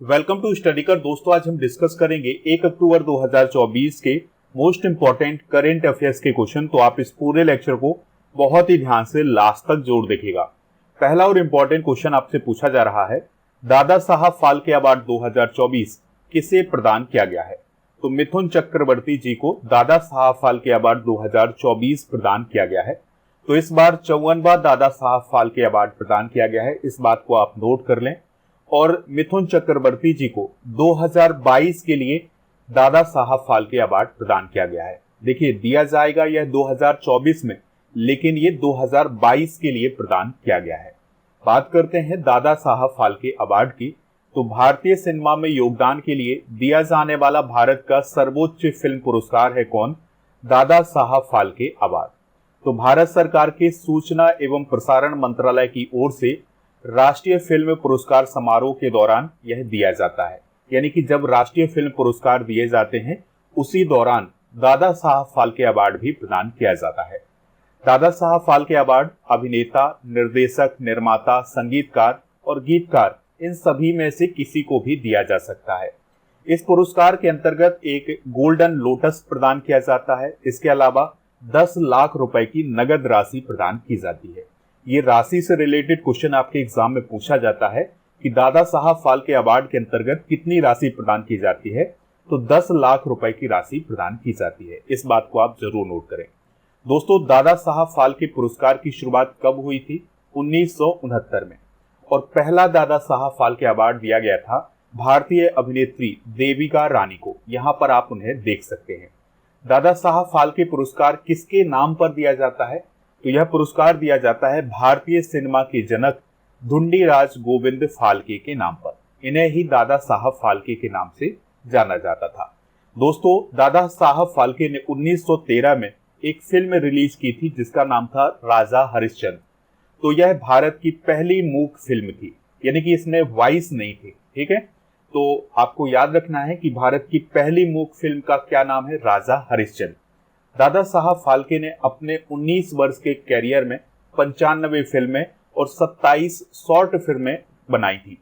Welcome to study कर। दोस्तों आज हम डिस्कस करेंगे 1 अक्टूबर 2024 के मोस्ट इंपॉर्टेंट करंट अफेयर्स के क्वेश्चन। तो आप इस पूरे लेक्चर को बहुत ही ध्यान से लास्ट तक जोड़ देखिएगा। पहला और इंपॉर्टेंट क्वेश्चन आपसे पूछा जा रहा है, दादा साहब फाल्के अवार्ड 2024 किसे प्रदान किया गया है? तो मिथुन चक्रवर्ती जी को दादा साहब फाल्के अवार्ड 2024 प्रदान किया गया है। तो इस बार 54वां दादा साहब फाल्के अवार्ड प्रदान किया गया है, इस बात को आप नोट कर लें। और मिथुन चक्रवर्ती जी को 2022 के लिए दादा साहब फाल्के अवार्ड प्रदान किया गया है। देखिए दिया जाएगा यह 2024 में, लेकिन ये 2022 के लिए प्रदान किया गया है। बात करते हैं दादा साहब फाल्के अवार्ड की। तो भारतीय सिनेमा में योगदान के लिए दिया जाने वाला भारत का सर्वोच्च फिल्म पुरस्कार है कौन? दादा साहब फाल्के अवार्ड। तो भारत सरकार के सूचना एवं प्रसारण मंत्रालय की ओर से राष्ट्रीय फिल्म पुरस्कार समारोह के दौरान यह दिया जाता है, यानी कि जब राष्ट्रीय फिल्म पुरस्कार दिए जाते हैं उसी दौरान दादा साहब फाल्के अवार्ड भी प्रदान किया जाता है। दादा साहब फाल्के अवार्ड अभिनेता, निर्देशक, निर्माता, संगीतकार और गीतकार इन सभी में से किसी को भी दिया जा सकता है। इस पुरस्कार के अंतर्गत एक गोल्डन लोटस प्रदान किया जाता है। इसके अलावा 10 लाख रुपए की नगद राशि प्रदान की जाती है। ये राशि से रिलेटेड क्वेश्चन आपके एग्जाम में पूछा जाता है कि दादा साहब फाल्के अवार्ड के अंतर्गत कितनी राशि प्रदान की जाती है? तो 10 लाख रुपए की राशि प्रदान की जाती है। इस बात को आप जरूर नोट करें। दोस्तों दादा साहब फाल्के पुरस्कार की शुरुआत कब हुई थी? 1969 में। और पहला दादा साहब फाल्के अवार्ड दिया गया था भारतीय अभिनेत्री देविका रानी को। यहाँ पर आप उन्हें देख सकते हैं। दादा साहब फाल्के पुरस्कार किसके नाम पर दिया जाता है? तो यह पुरस्कार दिया जाता है भारतीय सिनेमा के जनक धुंडीराज गोविंद फाल्के के नाम पर। इन्हें ही दादा साहब फाल्के के नाम से जाना जाता था। दोस्तों दादा साहब फाल्के ने 1913 में एक फिल्म रिलीज की थी जिसका नाम था राजा हरिश्चंद्र। तो यह भारत की पहली मूक फिल्म थी, यानी कि इसमें वॉइस नहीं थी। ठीक है, तो आपको याद रखना है कि भारत की पहली मूक फिल्म का क्या नाम है? राजा हरिश्चंद्र। दादा साहब फाल्के ने अपने 19 वर्ष के कैरियर में 95 फिल्में और 27 शॉर्ट फिल्में बनाई थी।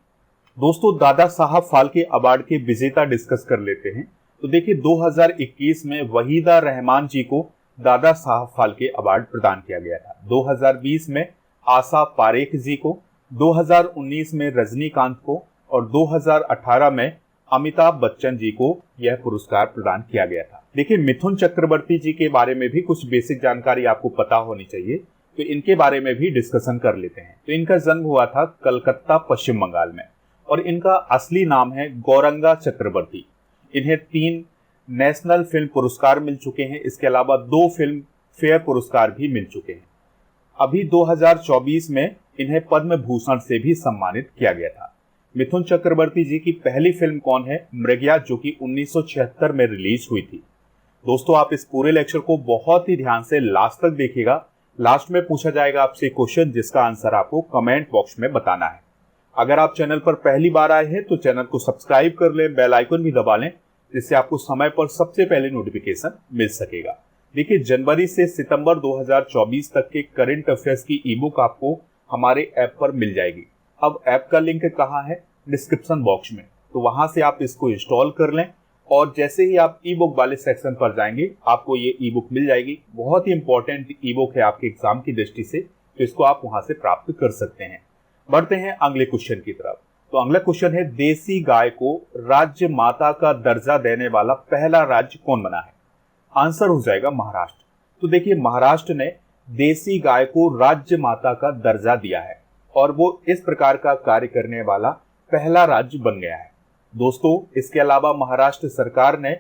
दोस्तों दादा साहब फाल्के अवार्ड के विजेता डिस्कस कर लेते हैं। तो देखिए 2021 में वहीदा रहमान जी को दादा साहब फाल्के अवार्ड प्रदान किया गया था। 2020 में आशा पारेख जी को, 2019 में रजनीकांत को और 2018 में अमिताभ बच्चन जी को यह पुरस्कार प्रदान किया गया था। देखिए मिथुन चक्रवर्ती जी के बारे में भी कुछ बेसिक जानकारी आपको पता होनी चाहिए, तो इनके बारे में भी डिस्कशन कर लेते हैं। तो इनका जन्म हुआ था कलकत्ता, पश्चिम बंगाल में, और इनका असली नाम है गौरंगा चक्रवर्ती। इन्हें 3 नेशनल फिल्म पुरस्कार मिल चुके हैं। इसके अलावा 2 फिल्म फेयर पुरस्कार भी मिल चुके हैं। अभी 2024 में इन्हें पद्म भूषण से भी सम्मानित किया गया था। मिथुन चक्रवर्ती जी की पहली फिल्म कौन है? मृगया, जो कि 1976 में रिलीज हुई थी। दोस्तों आप इस पूरे लेक्चर को बहुत ही ध्यान से लास्ट तक देखिएगा। लास्ट में पूछा जाएगा आपसे क्वेश्चन जिसका आंसर आपको कमेंट बॉक्स में बताना है। अगर आप चैनल पर पहली बार आए हैं तो चैनल को सब्सक्राइब कर लें, बेल आइकन भी दबा लें, जिससे आपको समय पर सबसे पहले नोटिफिकेशन मिल सकेगा। देखिए जनवरी से सितंबर 2024 तक के करंट अफेयर्स की ई बुक आपको हमारे ऐप पर मिल जाएगी। अब ऐप का लिंक कहाँ है? डिस्क्रिप्शन बॉक्स में। तो वहां से आप इसको इंस्टॉल कर लें और जैसे ही आप ई बुक वाले सेक्शन पर जाएंगे आपको ये ई बुक मिल जाएगी। बहुत ही इंपॉर्टेंट ई बुक है आपके एग्जाम की दृष्टि से, तो इसको आप वहां से प्राप्त कर सकते हैं। बढ़ते हैं अगले क्वेश्चन की तरफ। तो अगला क्वेश्चन है, देसी गाय को राज्य माता का दर्जा देने वाला पहला राज्य कौन बना है? आंसर हो जाएगा महाराष्ट्र। तो देखिए महाराष्ट्र ने देसी गाय को राज्य माता का दर्जा दिया है और वो इस प्रकार का कार्य करने वाला पहला राज्य बन गया है। दोस्तों इसके अलावा महाराष्ट्र सरकार ने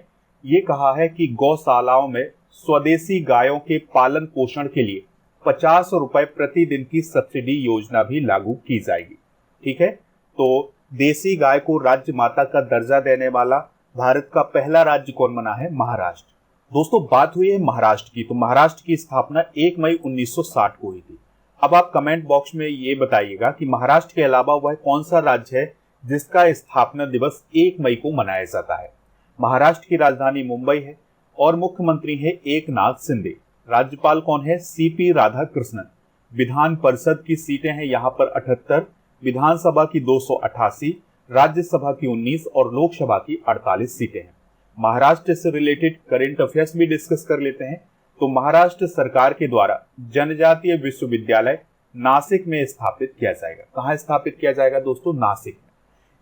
ये कहा है कि गौशालाओं में स्वदेशी गायों के पालन पोषण के लिए 50 रुपए प्रतिदिन की सब्सिडी योजना भी लागू की जाएगी। ठीक है, तो देसी गाय को राज्य माता का दर्जा देने वाला भारत का पहला राज्य कौन बना है? महाराष्ट्र। दोस्तों बात हुई है महाराष्ट्र की, तो महाराष्ट्र की स्थापना 1 मई 1960 को हुई थी। अब आप कमेंट बॉक्स में ये बताइएगा कि महाराष्ट्र के अलावा वह कौन सा राज्य है जिसका स्थापना दिवस 1 मई को मनाया जाता है? महाराष्ट्र की राजधानी मुंबई है और मुख्यमंत्री है एकनाथ शिंदे। राज्यपाल कौन है? सीपी राधाकृष्णन। विधान परिषद की सीटें हैं यहाँ पर 78, विधानसभा की 288, राज्यसभा की 19 और लोकसभा की 48 सीटें हैं। महाराष्ट्र से रिलेटेड करंट अफेयर्स भी डिस्कस कर लेते हैं। तो महाराष्ट्र सरकार के द्वारा जनजातीय विश्वविद्यालय नासिक में स्थापित किया जाएगा। कहाँ स्थापित किया जाएगा दोस्तों? नासिक में।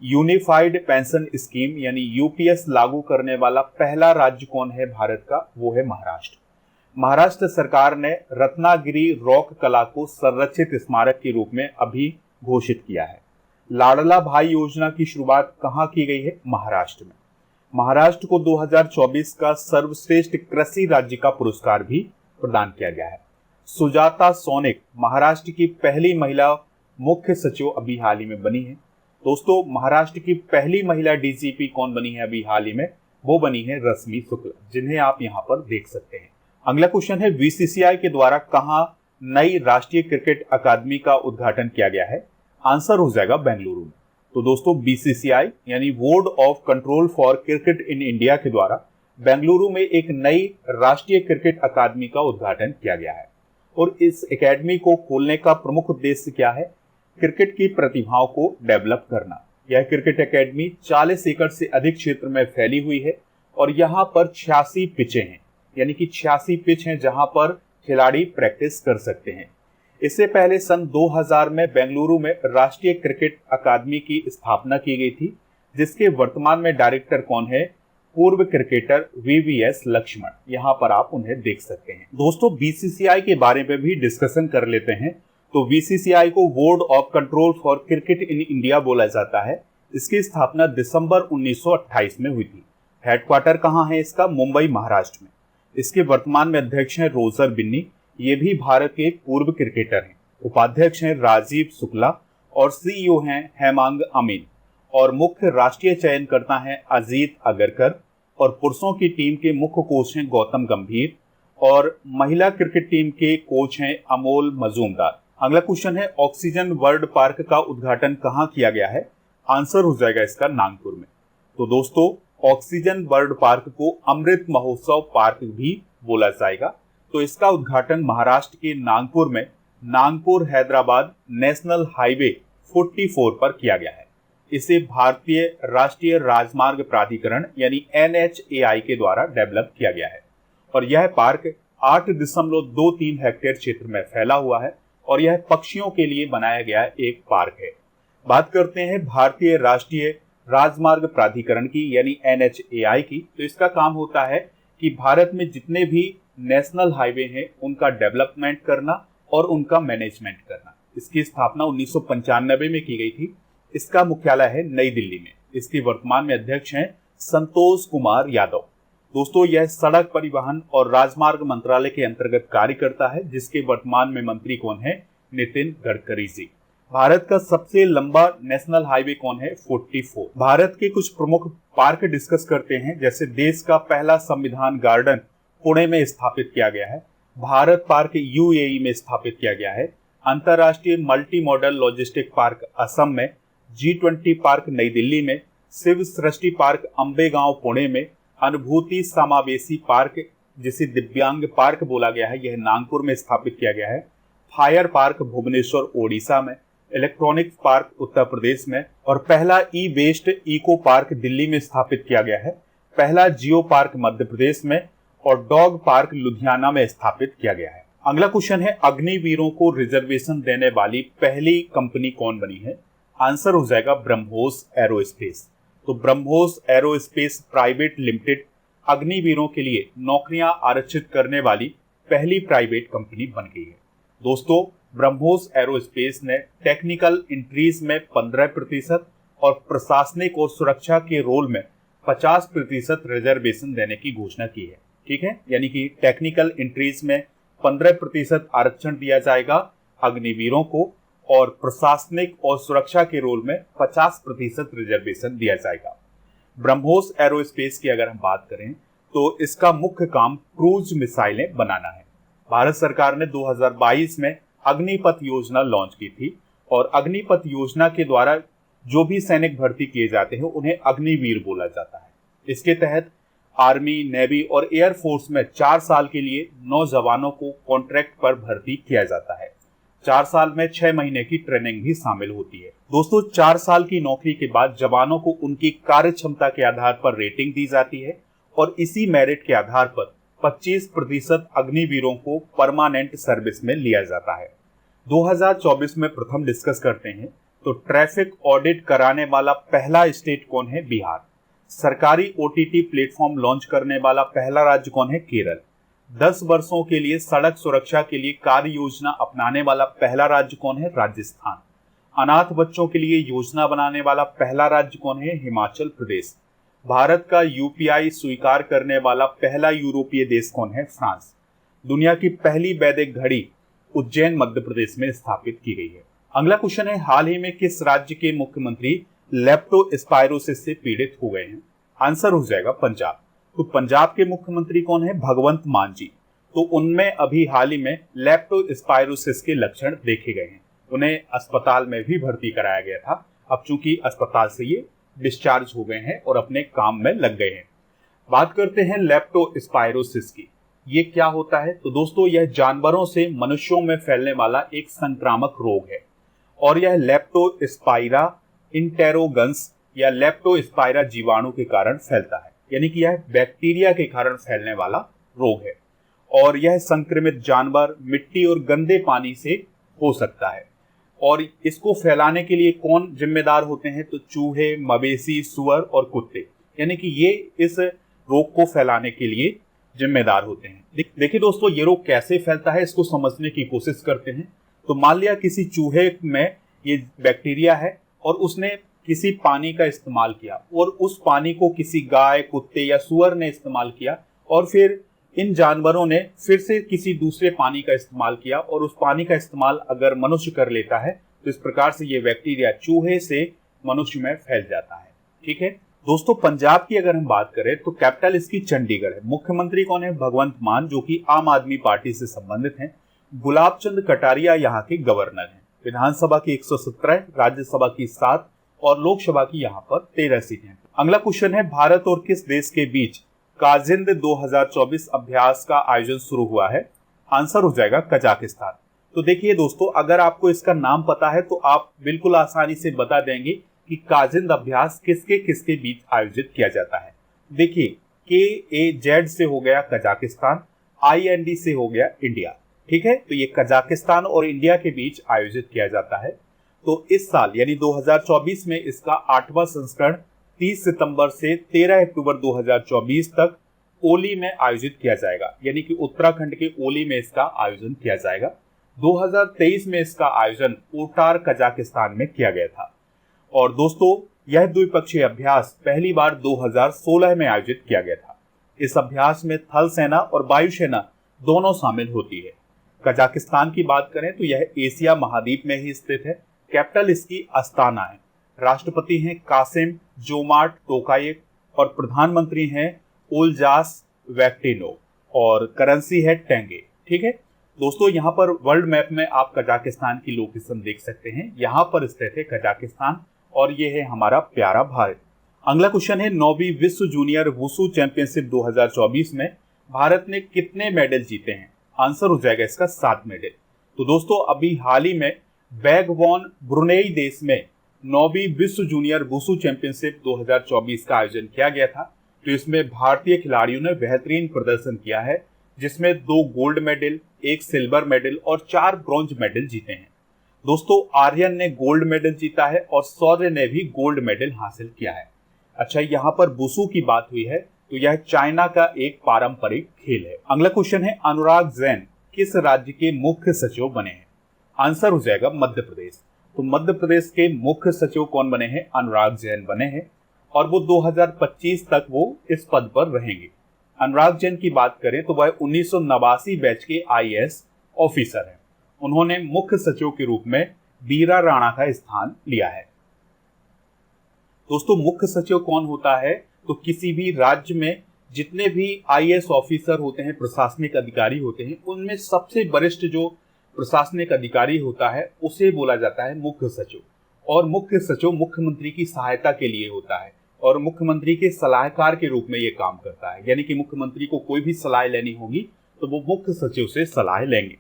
यूनिफाइड पेंशन स्कीम यानी यूपीएस लागू करने वाला पहला राज्य कौन है भारत का? वो है महाराष्ट्र। महाराष्ट्र सरकार ने रत्नागिरी रॉक कला को संरक्षित स्मारक के रूप में अभी घोषित किया है। लाडला भाई योजना की शुरुआत कहाँ की गई है? महाराष्ट्र में। महाराष्ट्र को 2024 का सर्वश्रेष्ठ कृषि राज्य का पुरस्कार भी प्रदान किया गया है। सुजाता सोनिक महाराष्ट्र की पहली महिला मुख्य सचिव अभी हाल ही में बनी है। दोस्तों, महाराष्ट्र की पहली महिला डीजीपी कौन बनी है अभी हाल ही में? वो बनी है रश्मि शुक्ला, जिन्हें आप यहाँ पर देख सकते हैं। अगला क्वेश्चन है, बीसीसीआई के द्वारा कहाँ नई राष्ट्रीय क्रिकेट अकादमी का उद्घाटन किया गया है? आंसर हो जाएगा बेंगलुरु में। तो दोस्तों, बीसीसीआई यानी board of control for cricket in India के द्वारा बेंगलुरु में एक नई राष्ट्रीय क्रिकेट अकादमी का उद्घाटन किया गया है। और इस एकेडमी को खोलने का प्रमुख उद्देश्य क्या है? क्रिकेट की प्रतिभाओं को डेवलप करना। यह क्रिकेट एकेडमी 40 एकड़ से अधिक क्षेत्र में फैली हुई है और यहाँ पर 86 पिचें हैं, यानी कि 86 पिच हैं जहां पर खिलाड़ी प्रैक्टिस कर सकते हैं। इससे पहले सन 2000 में बेंगलुरु में राष्ट्रीय क्रिकेट अकादमी की स्थापना की गई थी, जिसके वर्तमान में डायरेक्टर कौन है? पूर्व क्रिकेटर वीवीएस लक्ष्मण। यहाँ पर आप उन्हें देख सकते हैं। दोस्तों, बीसीसीआई के बारे में भी डिस्कशन कर लेते हैं। तो बीसीसीआई को board of control for cricket in India बोला जाता है। इसकी स्थापना दिसंबर 1928 में हुई थी। हेडक्वार्टर कहाँ है इसका? मुंबई, महाराष्ट्र में। इसके वर्तमान में अध्यक्ष हैं रोजर बिन्नी, ये भी भारत के पूर्व क्रिकेटर हैं। उपाध्यक्ष हैं राजीव शुक्ला और सीईओ हैं हेमांग अमीन और मुख्य राष्ट्रीय चयनकर्ता हैं अजीत अगरकर और पुरुषों की टीम के मुख्य कोच हैं गौतम गंभीर और महिला क्रिकेट टीम के कोच हैं अमोल मजूमदार। अगला क्वेश्चन है, ऑक्सीजन वर्ल्ड पार्क का उद्घाटन कहाँ किया गया है? आंसर हो जाएगा इसका नागपुर में। तो दोस्तों, ऑक्सीजन वर्ल्ड पार्क को अमृत महोत्सव पार्क भी बोला जाएगा। तो इसका उद्घाटन महाराष्ट्र के नागपुर में नागपुर हैदराबाद नेशनल हाईवे 44 पर किया गया है। इसे भारतीय राष्ट्रीय राजमार्ग प्राधिकरण यानी NHAI के द्वारा डेवलप किया गया है और यह पार्क 8.23 हेक्टेयर क्षेत्र में फैला हुआ है और यह पक्षियों के लिए बनाया गया एक पार्क है। बात करते हैं भारतीय राष्ट्रीय राजमार्ग प्राधिकरण की यानी NHAI की। तो इसका काम होता है कि भारत में जितने भी नेशनल हाईवे हैं उनका डेवलपमेंट करना और उनका मैनेजमेंट करना। इसकी स्थापना 1995 में की गई थी। इसका मुख्यालय है नई दिल्ली में। इसके वर्तमान में अध्यक्ष हैं संतोष कुमार यादव। दोस्तों, यह सड़क परिवहन और राजमार्ग मंत्रालय के अंतर्गत कार्य करता है, जिसके वर्तमान में मंत्री कौन है? नितिन गडकरी जी। भारत का सबसे लंबा नेशनल हाईवे कौन है? 44। भारत के कुछ प्रमुख पार्क डिस्कस करते हैं, जैसे देश का पहला संविधान गार्डन पुणे में स्थापित किया गया है। भारत पार्क यूएई में स्थापित किया गया है। अंतर्राष्ट्रीय multi modal logistic park Assam में, G20 पार्क नई दिल्ली में, शिव सृष्टि पार्क अंबेगांव पुणे में, अनुभूति समावेशी पार्क जिसे दिव्यांग पार्क बोला गया है, यह नागपुर में स्थापित किया गया है। फायर पार्क भुवनेश्वर ओडिशा में, इलेक्ट्रॉनिक पार्क उत्तर प्रदेश में और पहला ई वेस्ट इको पार्क दिल्ली में स्थापित किया गया है। पहला जियो पार्क मध्य प्रदेश में और डॉग पार्क लुधियाना में स्थापित किया गया है। अगला क्वेश्चन है, अग्निवीरों को रिजर्वेशन देने वाली पहली कंपनी कौन बनी है? आंसर हो जाएगा ब्रह्मोस एरोस्पेस। तो ब्रह्मोस एरोस्पेस प्राइवेट लिमिटेड अग्निवीरों के लिए नौकरियां आरक्षित करने वाली पहली प्राइवेट कंपनी बन गई है। दोस्तों, ब्रह्मोस एरोस्पेस ने टेक्निकल एंट्रीज में 15% और प्रशासनिक और सुरक्षा के रोल में 50% रिजर्वेशन देने की घोषणा की है। ठीक है, यानी कि टेक्निकल एंट्रीज में 15% आरक्षण दिया जाएगा अग्निवीरों को और प्रशासनिक और सुरक्षा के रोल में 50% रिजर्वेशन दिया जाएगा। ब्रह्मोस एरोस्पेस की अगर हम बात करें तो इसका मुख्य काम क्रूज मिसाइलें बनाना है। भारत सरकार ने 2022 में अग्निपथ योजना लॉन्च की थी और अग्निपथ योजना के द्वारा जो भी सैनिक भर्ती किए जाते हैं उन्हें अग्निवीर बोला जाता है। इसके तहत आर्मी, नेवी और एयरफोर्स में 4 साल के लिए 9 जवानों को कॉन्ट्रैक्ट पर भर्ती किया जाता है। 4 साल में 6 महीने की ट्रेनिंग भी शामिल होती है। दोस्तों 4 साल की नौकरी के बाद जवानों को उनकी कार्य क्षमता के आधार पर रेटिंग दी जाती है और इसी मेरिट के आधार पर 25% अग्निवीरों को परमानेंट सर्विस में लिया जाता है। 2024 में प्रथम डिस्कस करते हैं तो ट्रैफिक ऑडिट कराने वाला पहला स्टेट कौन है? बिहार। सरकारी ओटीटी प्लेटफॉर्म लॉन्च करने वाला पहला राज्य कौन है? केरल। 10 वर्षों के लिए सड़क सुरक्षा के लिए कार्य योजना अपनाने वाला पहला राज्य कौन है? राजस्थान। अनाथ बच्चों के लिए योजना बनाने वाला पहला राज्य कौन है? हिमाचल प्रदेश। भारत का यूपीआई स्वीकार करने वाला पहला यूरोपीय देश कौन है? फ्रांस। दुनिया की पहली वैदिक घड़ी उज्जैन मध्य प्रदेश में स्थापित की गई है। अगला क्वेश्चन है, हाल ही में किस राज्य के मुख्यमंत्री लेप्टोस्पायरोसिस से पीड़ित हो गए हैं? आंसर हो जाएगा पंजाब। तो पंजाब के मुख्यमंत्री कौन है? भगवंत मान जी। तो उनमें अभी हाल ही में लेप्टोस्पायरोसिस के लक्षण देखे गए हैं। उन्हें अस्पताल में भी भर्ती कराया गया था। अब चूंकि अस्पताल से ये डिस्चार्ज हो गए हैं और अपने काम में लग गए हैं। बात करते हैं लेप्टोस्पायरोसिस की। ये क्या होता है? तो दोस्तों यह जानवरों से मनुष्यों में फैलने वाला एक संक्रामक रोग है और यह लेप्टोस्पाइरा इंटेरोगन्स या लेप्टोस्पाइरा जीवाणु के कारण फैलता है, यानी कि यह बैक्टीरिया के कारण फैलने वाला रोग है और यह संक्रमित जानवर, मिट्टी और गंदे पानी से हो सकता है। और इसको फैलाने के लिए कौन जिम्मेदार होते हैं? तो चूहे, मवेशी, सुअर और कुत्ते, यानी कि ये इस रोग को फैलाने के लिए जिम्मेदार होते हैं। देखिए दोस्तों, ये रोग कैसे फैलता है इसको समझने की कोशिश करते हैं। तो मान लिया किसी चूहे में ये बैक्टीरिया है और उसने किसी पानी का इस्तेमाल किया और उस पानी को किसी गाय, कुत्ते या सुअर ने इस्तेमाल किया और फिर इन जानवरों ने फिर से किसी दूसरे पानी का इस्तेमाल किया और उस पानी का इस्तेमाल अगर मनुष्य कर लेता है तो इस प्रकार से ये बैक्टीरिया चूहे से मनुष्य में फैल जाता है। ठीक है दोस्तों, पंजाब की अगर हम बात करें तो कैपिटल इसकी चंडीगढ़ है। मुख्यमंत्री कौन है? भगवंत मान, जो कि आम आदमी पार्टी से संबंधित हैं। गुलाब चंद कटारिया यहाँ के गवर्नर हैं। विधानसभा की 117, राज्यसभा की 7 और लोकसभा की यहाँ पर 13 सीटें। अगला क्वेश्चन है, भारत और किस देश के बीच काजिंद 2024 अभ्यास का आयोजन शुरू हुआ है? आंसर हो जाएगा कजाकिस्तान। तो देखिए दोस्तों, अगर आपको इसका नाम पता है तो आप बिल्कुल आसानी से बता देंगे कि काजिंद अभ्यास किसके किसके बीच आयोजित किया जाता है। देखिए, KAZ से हो गया कजाकिस्तान, IND से हो गया इंडिया। ठीक है, तो ये कजाकिस्तान और इंडिया के बीच आयोजित किया जाता है। तो इस साल यानी 2024 में इसका 8वां संस्करण 30 सितंबर से 13 अक्टूबर 2024 तक ओली में आयोजित किया जाएगा, यानी कि उत्तराखंड के ओली में इसका आयोजन किया जाएगा। 2023 में इसका आयोजन ओटार कजाकिस्तान में किया गया था। और दोस्तों, यह द्विपक्षीय अभ्यास पहली बार 2016 में आयोजित किया गया था। इस अभ्यास में थल सेना और वायुसेना दोनों शामिल होती है। कजाकिस्तान की बात करें तो यह एशिया महाद्वीप में ही स्थित है। कैपिटल इसकी अस्ताना है। राष्ट्रपति हैं कासिम जोमार्ट टोकायेव और प्रधानमंत्री हैं ओल्जास वैक्टिनो और करेंसी है टेंगे। ठीक है दोस्तों, यहाँ पर वर्ल्ड मैप में आप कजाकिस्तान की लोकेशन देख सकते हैं। यहाँ पर स्थित है कजाकिस्तान और ये है हमारा प्यारा भारत। अगला क्वेश्चन है, 9वीं विश्व जूनियर वुशु चैंपियनशिप 2024 में भारत ने कितने मेडल जीते हैं? आंसर हो जाएगा इसका 7 मेडल। तो दोस्तों, अभी हाल ही में बैगवॉन ब्रुनेई देश में 9वीं विश्व जूनियर वुशु चैंपियनशिप 2024 का आयोजन किया गया था। तो इसमें भारतीय खिलाड़ियों ने बेहतरीन प्रदर्शन किया है, जिसमें 2 गोल्ड मेडल, 1 सिल्वर मेडल और 4 ब्रॉन्ज मेडल जीते हैं। दोस्तों, आर्यन ने गोल्ड मेडल जीता है और शौर्य ने भी गोल्ड मेडल हासिल किया है। अच्छा, यहाँ पर वुशु की बात हुई है तो यह चाइना का एक पारंपरिक खेल है। अगला क्वेश्चन है, अनुराग जैन किस राज्य के मुख्य सचिव बने हैं? आंसर हो जाएगा मध्य प्रदेश। तो मध्य प्रदेश के मुख्य सचिव कौन बने हैं? अनुराग जैन बने हैं और वो 2025 तक वो इस पद पर रहेंगे। अनुराग जैन की बात करें तो वह 1989 बैच के IAS ऑफिसर हैं। उन्होंने मुख्य सचिव के रूप में बीरा राणा का स्थान लिया है। दोस्तों, मुख्य सचिव कौन होता है? तो किसी भी राज्य में जितने भी IAS ऑफिसर होते हैं, प्रशासनिक अधिकारी होते हैं, उनमें सबसे वरिष्ठ जो प्रशासनिक अधिकारी होता है उसे बोला जाता है मुख्य सचिव। और मुख्य सचिव मुख्यमंत्री की सहायता के लिए होता है और मुख्यमंत्री के सलाहकार के रूप में ये काम करता है, यानी कि मुख्यमंत्री को कोई भी सलाह लेनी होगी तो वो मुख्य सचिव से सलाह लेंगे।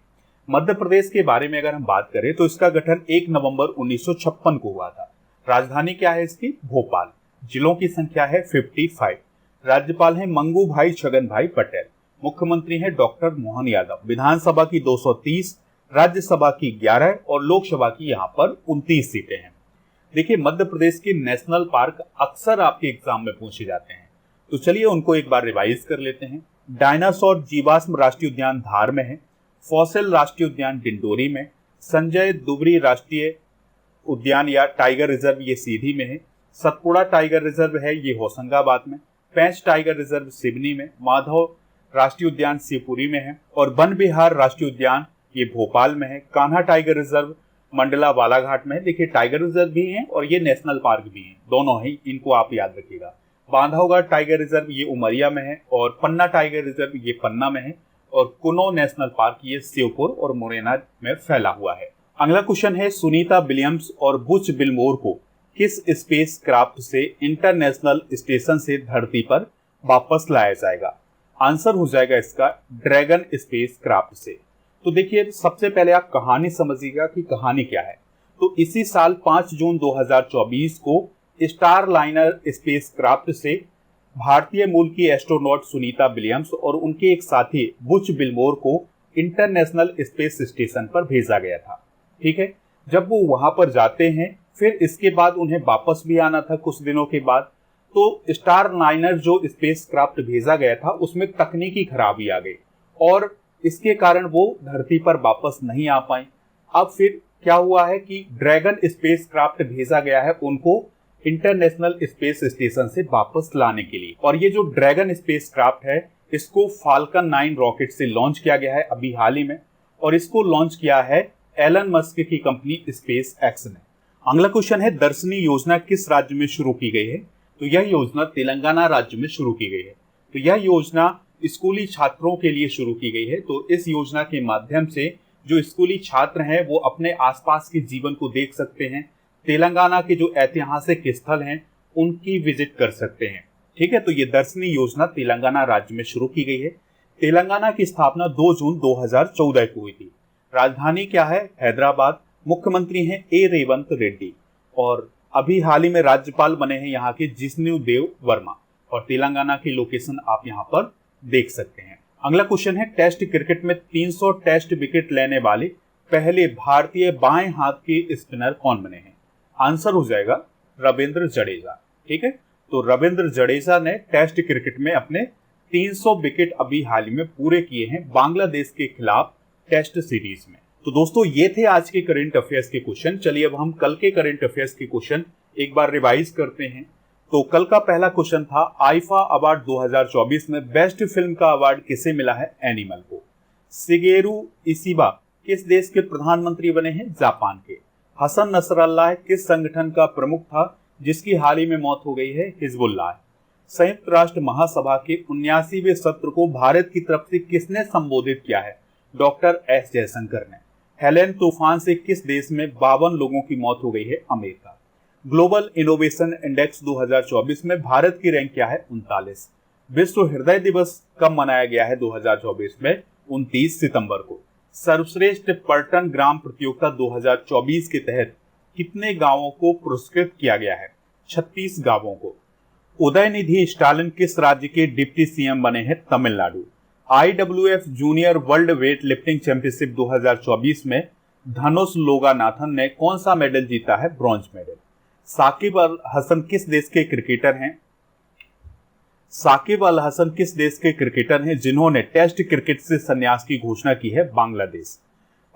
मध्य प्रदेश के बारे में अगर हम बात करें तो इसका गठन 1 नवंबर 1956 को हुआ था। राजधानी क्या है इसकी? भोपाल। जिलों की संख्या है 55। राज्यपाल हैं मंगू भाई छगन भाई पटेल। मुख्यमंत्री हैं डॉक्टर मोहन यादव। विधानसभा की 230, राज्यसभा की 11 और लोकसभा की यहाँ पर 29 सीटें हैं। देखिए, मध्य प्रदेश के नेशनल पार्क अक्सर आपके एग्जाम में पूछे जाते हैं, तो चलिए उनको एक बार रिवाइज कर लेते हैं। डायनासोर जीवाश्म राष्ट्रीय उद्यान धार में है, फॉसिल राष्ट्रीय उद्यान डिंडोरी में, संजय दुबरी राष्ट्रीय उद्यान या टाइगर रिजर्व ये सीधी में है, सतपुड़ा टाइगर रिजर्व है ये होशंगाबाद में, पेंच टाइगर रिजर्व सिवनी में, माधव राष्ट्रीय उद्यान शिवपुरी में है और वन विहार राष्ट्रीय उद्यान ये भोपाल में है। कान्हा टाइगर रिजर्व मंडला बालाघाट में। देखिए, टाइगर रिजर्व भी हैं और ये नेशनल पार्क भी हैं, दोनों ही, इनको आप याद रखिएगा। बांधवगढ़ टाइगर रिजर्व ये उमरिया में है और पन्ना टाइगर रिजर्व ये पन्ना में है और कुनो नेशनल पार्क ये श्योपुर और मुरैना में फैला हुआ है। अगला क्वेश्चन है, सुनीता विलियम्स और बुच बिलमोर को किस स्पेस क्राफ्ट से इंटरनेशनल स्टेशन से धरती पर वापस लाया जाएगा? आंसर हो जाएगा इसका ड्रैगन स्पेस क्राफ्ट से। तो देखिए, सबसे पहले आप कहानी समझिएगा कि कहानी क्या है। तो इसी साल 5 जून 2024 को स्टार लाइनर स्पेस क्राफ्ट से भारतीय मूल की एस्ट्रोनॉट सुनीता विलियम्स और उनके एक साथी बुच बिलमोर को इंटरनेशनल स्पेस स्टेशन पर भेजा गया था। ठीक है, जब वो वहां पर जाते हैं, फिर इसके बाद उन्हें वापस भी आना था कुछ दिनों के बाद। तो स्टार लाइनर जो स्पेस क्राफ्ट भेजा गया था उसमें तकनीकी खराबी आ गई और इसके कारण वो धरती पर वापस नहीं आ पाए। अब फिर क्या हुआ है कि ड्रैगन स्पेस क्राफ्ट भेजा गया है उनको इंटरनेशनल स्पेस स्टेशन से वापस लाने के लिए। और ये जो ड्रैगन स्पेस क्राफ्ट है इसको फाल्कन 9 रॉकेट से लॉन्च किया गया है अभी हाल ही में, और इसको लॉन्च किया है एलन मस्क की कंपनी स्पेस एक्स ने। अगला क्वेश्चन है, दर्शनी योजना किस राज्य में शुरू की गई है? तो यह योजना तेलंगाना राज्य में शुरू की गई है। तो यह योजना स्कूली छात्रों के लिए शुरू की गई है। तो इस योजना के माध्यम से जो स्कूली छात्र हैं वो अपने आसपास के जीवन को देख सकते हैं, तेलंगाना के जो ऐतिहासिक स्थल हैं उनकी विजिट कर सकते हैं। ठीक है, तो ये दर्शनी योजना तेलंगाना राज्य में शुरू की गई है। तेलंगाना की स्थापना 2 जून 2014 को हुई थी। राजधानी क्या है? हैदराबाद। मुख्यमंत्री हैं ए रेवंत रेड्डी और अभी हाल ही में राज्यपाल बने हैं यहाँ के जिष्णु देव वर्मा। और तेलंगाना की लोकेशन आप यहाँ पर देख सकते हैं। अगला क्वेश्चन है, टेस्ट क्रिकेट में 300 टेस्ट विकेट लेने वाले पहले भारतीय बाएं हाथ के स्पिनर कौन बने हैं? आंसर हो जाएगा रविंद्र जडेजा। ठीक है, तो रविंद्र जडेजा ने टेस्ट क्रिकेट में अपने 300 विकेट अभी हाल ही में पूरे किए हैं बांग्लादेश के खिलाफ टेस्ट सीरीज में। तो दोस्तों, ये थे आज के करंट अफेयर्स के क्वेश्चन। चलिए अब हम कल के करंट अफेयर्स के क्वेश्चन एक बार रिवाइज करते हैं। तो कल का पहला क्वेश्चन था, आईफा अवार्ड 2024 में बेस्ट फिल्म का अवार्ड किसे मिला है? एनिमल को। शिगेरू इशिबा किस देश के प्रधानमंत्री बने हैं? जापान के। हसन नसरल्लाह किस संगठन का प्रमुख था जिसकी हाल ही में मौत हो गई है? हिजबुल्लाह। संयुक्त राष्ट्र महासभा के 79वें सत्र को भारत की तरफ से किसने संबोधित किया है? डॉक्टर एस जयशंकर ने। हेलेन तूफान से किस देश में 52 लोगों की मौत हो गई है? अमेरिका। ग्लोबल इनोवेशन इंडेक्स 2024 में भारत की रैंक क्या है? 39। विश्व हृदय दिवस कब मनाया गया है 2024 में? 29 सितंबर को। सर्वश्रेष्ठ पर्यटन ग्राम प्रतियोगिता 2024 के तहत कितने गांवों को पुरस्कृत किया गया है? 36 गांवों को। उदयनिधि स्टालिन किस राज्य के डिप्टी सीएम बने हैं? Tamil Nadu. IWF junior world weight lifting championship 2024 में धनुष लोगानाथन ने कौन सा मेडल जीता है? Bronze medal. साकिब अल हसन किस देश के क्रिकेटर हैं? साकिब अल हसन किस देश के क्रिकेटर हैं जिन्होंने टेस्ट क्रिकेट से संन्यास की घोषणा की है? बांग्लादेश।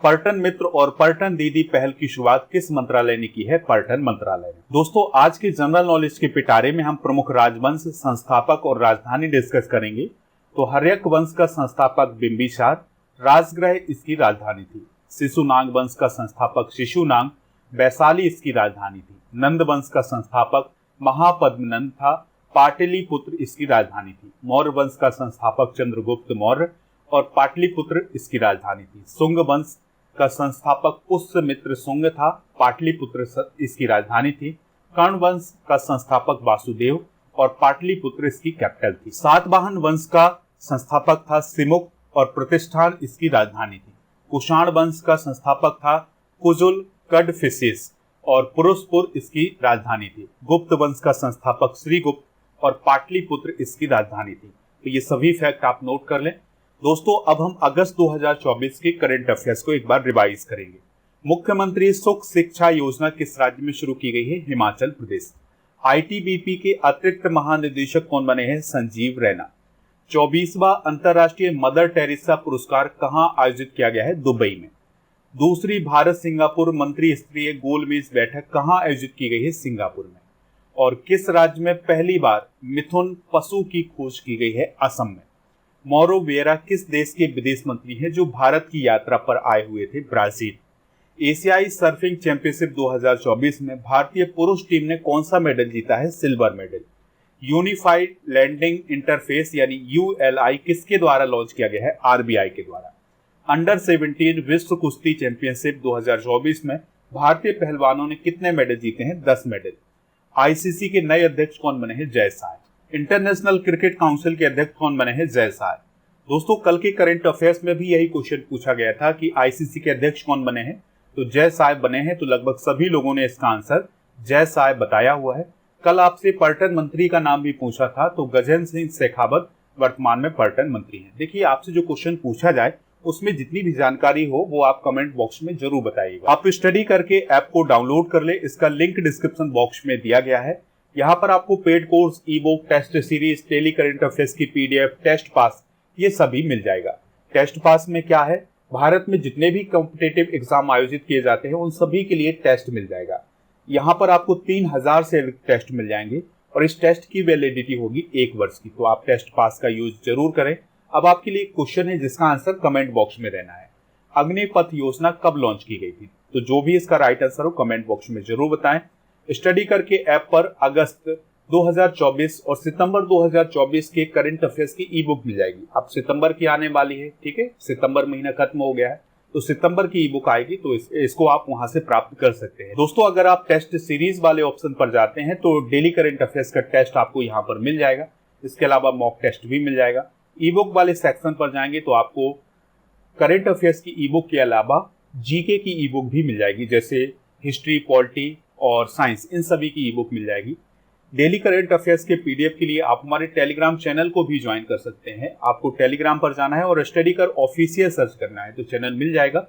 पर्यटन मित्र और पर्यटन दीदी पहल की शुरुआत किस मंत्रालय ने की है? पर्यटन मंत्रालय ने। दोस्तों, आज के जनरल नॉलेज के पिटारे में हम प्रमुख राजवंश, संस्थापक और राजधानी डिस्कस करेंगे। तो हर्यक वंश का संस्थापक बिंबिसार, राजगृह इसकी राजधानी थी। शिशुनाग वंश का संस्थापक शिशुनाग, वैशाली इसकी राजधानी थी। नंद वंश का संस्थापक महापद्मनंद था, पाटलिपुत्र इसकी राजधानी थी। मौर्य वंश का संस्थापक चंद्रगुप्त मौर्य और पाटलिपुत्र इसकी राजधानी थी। शुंग वंश का संस्थापक पुष्यमित्र शुंग था, पाटलिपुत्र इसकी राजधानी थी। कर्ण वंश का संस्थापक वासुदेव और पाटलिपुत्र इसकी कैपिटल थी। सातवाहन वंश का संस्थापक था सिमुक और प्रतिष्ठान इसकी राजधानी थी। कुषाण वंश का संस्थापक था कुजुल कडफिसेस और पुरुषपुर इसकी राजधानी थी। गुप्त वंश का संस्थापक श्रीगुप्त और पाटलिपुत्र इसकी राजधानी थी। तो ये सभी फैक्ट आप नोट कर लें। दोस्तों, अब हम अगस्त 2024 के करंट अफेयर्स को एक बार रिवाइज करेंगे। मुख्यमंत्री सुख शिक्षा योजना किस राज्य में शुरू की गई है? हिमाचल प्रदेश। आईटीबीपी के अतिरिक्त महानिदेशक कौन बने हैं? संजीव रैना। 24वां अंतर्राष्ट्रीय मदर टेरेसा पुरस्कार कहां आयोजित किया गया है? दुबई में। दूसरी भारत सिंगापुर मंत्री स्तरीय गोलमेज बैठक कहां आयोजित की गई है? सिंगापुर में। और किस राज्य में पहली बार मिथुन पशु की खोज की गई है? असम में। मौरो वेरा किस देश के विदेश मंत्री हैं जो भारत की यात्रा पर आए हुए थे? ब्राजील। एशियाई सर्फिंग चैंपियनशिप 2024 में भारतीय पुरुष टीम ने कौन सा मेडल जीता है? Silver medal. Unified landing interface यानी ULI किसके द्वारा लॉन्च किया गया है? RBI के द्वारा। अंडर 17 विश्व कुश्ती चैंपियनशिप 2024 में भारतीय पहलवानों ने कितने मेडल जीते हैं? 10 मेडल। ICC के नए अध्यक्ष कौन बने हैं? Jay Shah. International cricket council के अध्यक्ष कौन बने हैं? जय शाह। दोस्तों, कल के करंट अफेयर्स में भी यही क्वेश्चन पूछा गया था कि ICC के अध्यक्ष कौन बने हैं, तो जय शाह बने हैं। तो लगभग सभी लोगों ने इसका आंसर जय शाह बताया हुआ है। कल आपसे पर्यटन मंत्री का नाम भी पूछा था, तो गजेंद्र सिंह शेखावत वर्तमान में पर्यटन मंत्री हैं। देखिए, आपसे जो क्वेश्चन पूछा जाए उसमें जितनी भी जानकारी हो वो आप कमेंट बॉक्स में जरूर बताइएगा। आप स्टडी करके ऐप को डाउनलोड कर ले, इसका लिंक डिस्क्रिप्शन बॉक्स में दिया गया है। यहाँ पर आपको paid course, e book, test series, daily current affairs की PDF, टेस्ट पास, ये सभी मिल जाएगा। टेस्ट पास में क्या है? भारत में जितने भी कॉम्पिटेटिव एग्जाम आयोजित किए जाते हैं उन सभी के लिए टेस्ट मिल जाएगा। यहाँ पर आपको 3000 से अधिक टेस्ट मिल जाएंगे और इस टेस्ट की वैलिडिटी होगी 1 वर्ष की। तो आप टेस्ट पास का यूज जरूर करें। अब आपके लिए क्वेश्चन है जिसका आंसर कमेंट बॉक्स में रहना है। अग्निपथ योजना कब लॉन्च की गई थी? तो जो भी इसका राइट आंसर हो कमेंट बॉक्स में जरूर बताएं। स्टडी करके ऐप पर अगस्त 2024 और सितंबर 2024 के करंट अफेयर्स की ई बुक मिल जाएगी। अब सितंबर की आने वाली है, ठीक है, सितंबर महीना खत्म हो गया है, तो सितंबर की ई बुक आएगी, तो इसको आप वहां से प्राप्त कर सकते हैं। दोस्तों, अगर आप टेस्ट सीरीज वाले ऑप्शन पर जाते हैं तो डेली करंट अफेयर्स का टेस्ट आपको यहाँ पर मिल जाएगा। इसके अलावा मॉक टेस्ट भी मिल जाएगा। ई बुक वाले सेक्शन पर जाएंगे तो आपको करंट अफेयर्स की ई बुक के अलावा जीके की ई बुक भी मिल जाएगी, जैसे हिस्ट्री, पॉलिटी और साइंस, इन सभी की ई बुक मिल जाएगी। डेली करंट अफेयर्स के PDF के लिए आप हमारे टेलीग्राम चैनल को भी ज्वाइन कर सकते हैं। आपको टेलीग्राम पर जाना है और स्टडी कर ऑफिशियल सर्च करना है तो चैनल मिल जाएगा,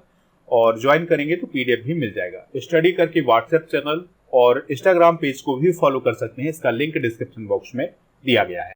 और ज्वाइन करेंगे तो PDF भी मिल जाएगा। स्टडी करके व्हाट्सएप चैनल और इंस्टाग्राम पेज को भी फॉलो कर सकते हैं। इसका लिंक डिस्क्रिप्शन बॉक्स में दिया गया है।